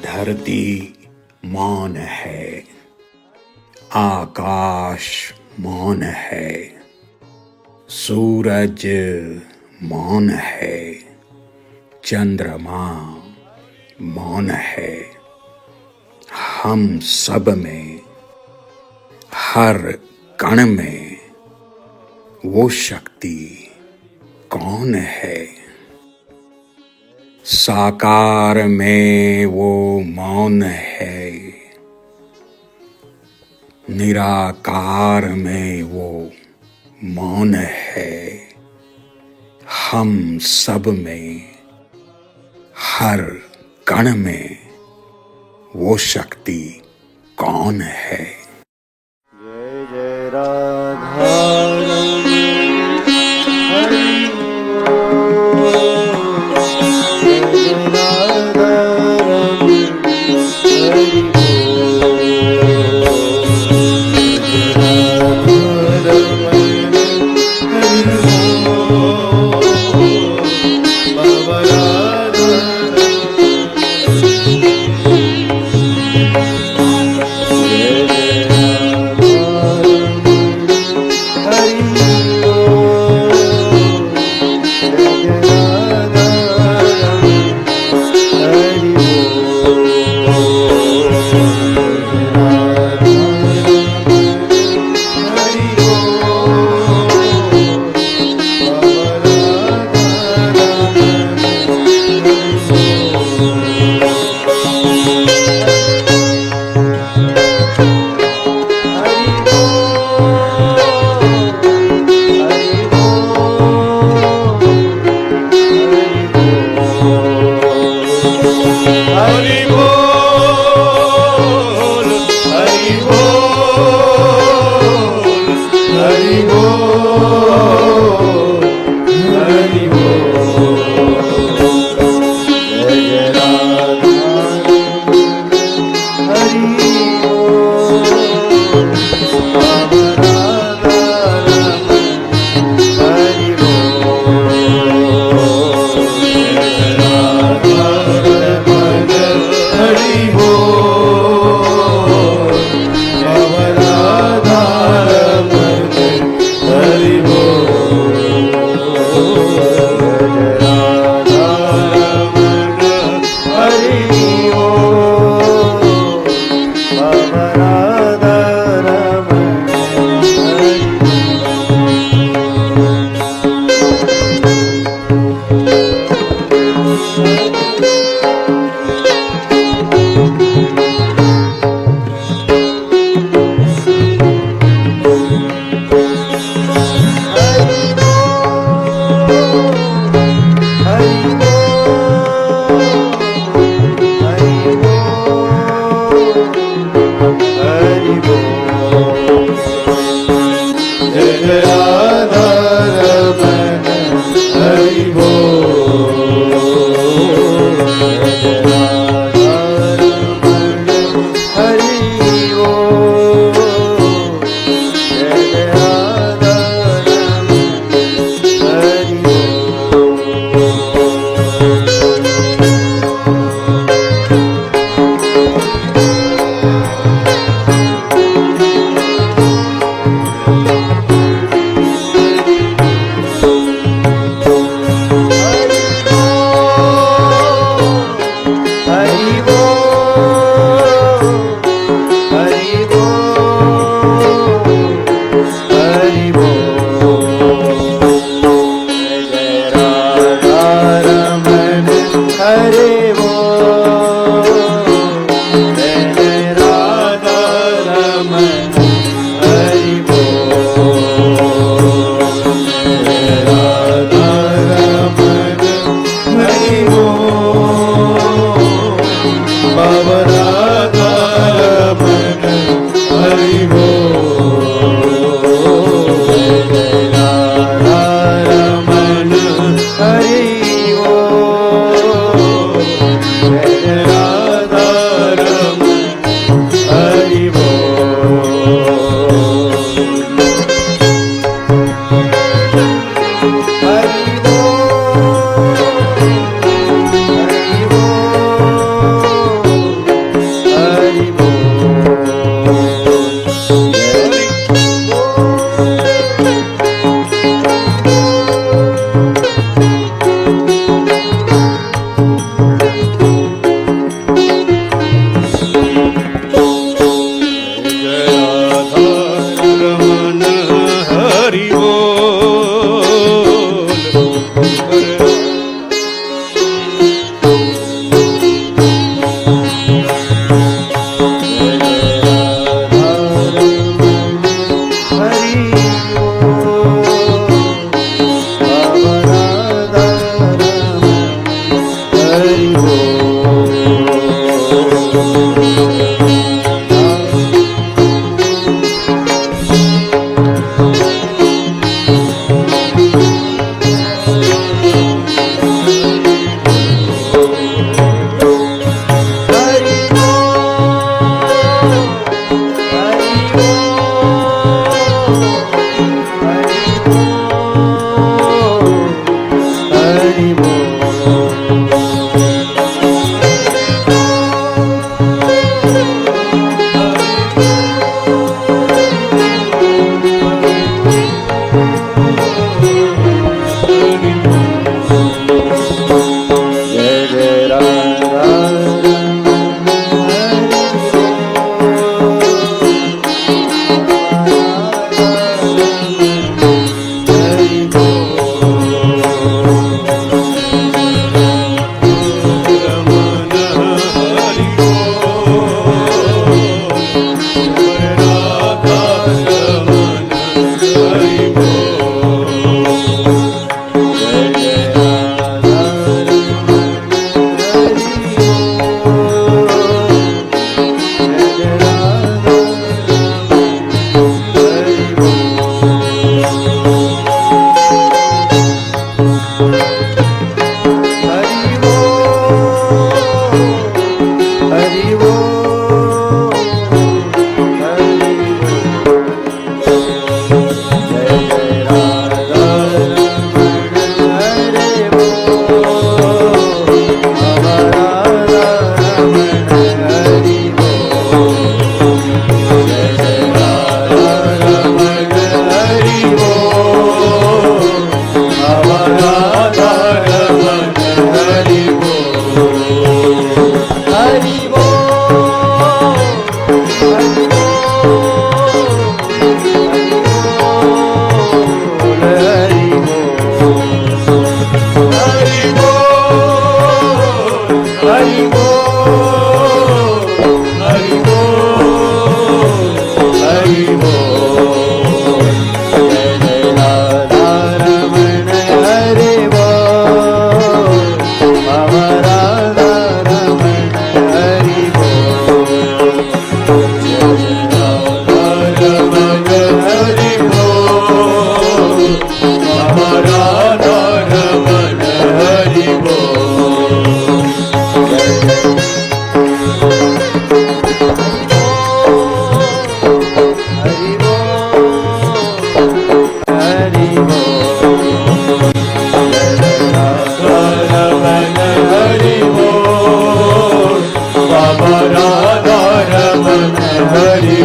धरती मौन है, आकाश मौन है, सूरज मौन है, चंद्रमा मौन है। हम सब में, हर कण में वो शक्ति कौन है? साकार में वो मौन है, निराकार में वो मौन है। हम सब में, हर कण में वो शक्ति कौन है? जय जय राधा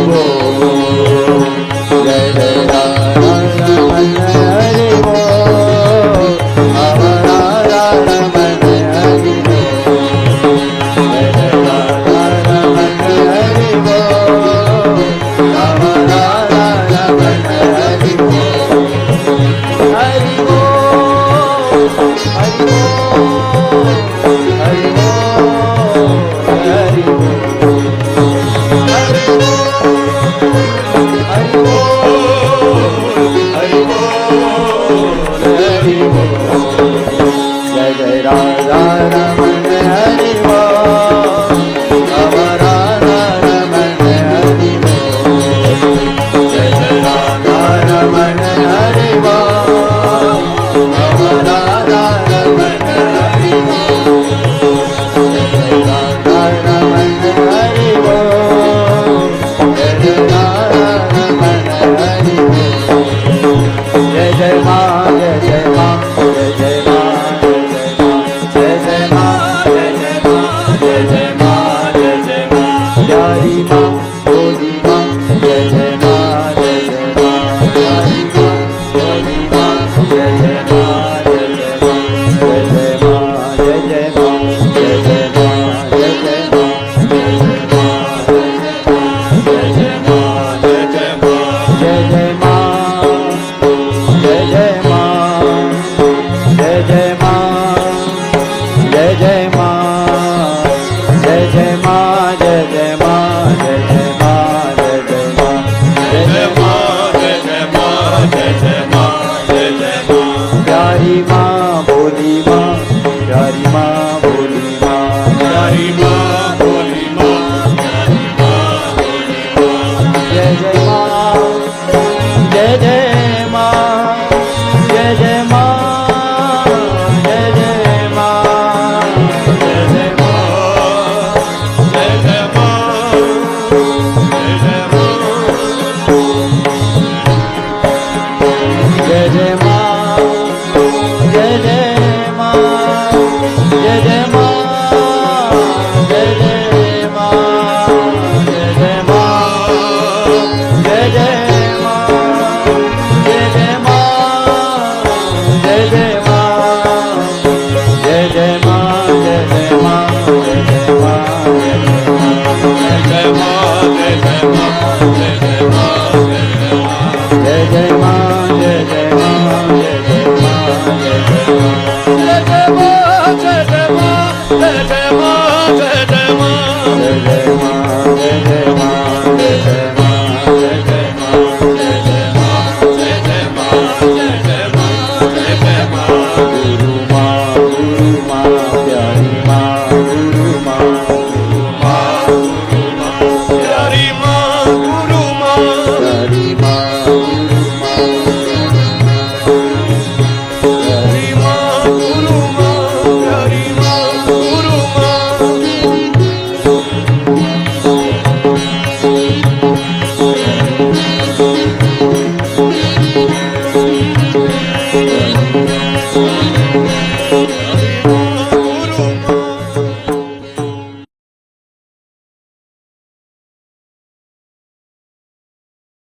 बोल जय जय राधा रमण हरि बोल राधा रमण हरि बोल जय जय राधा रमण हरि बोल राधा रमण हरि बोल हरि बोल हरि बोल हरि बोल हरि बोल जय जय राधा रमण हरि बोल राधा रमण हरि बोल जय जय राधा रमण हरि बोल राधा रमण हरि बोल जय जय राधा रमण हरि बोल जय जय राधा रमण हरि बोल जय जय माँ जय जय माँ जय जय माँ जय जय माँ जय जय माँ जय जय माँ जय जय माँ जय जय माँ प्यारी माँ भोली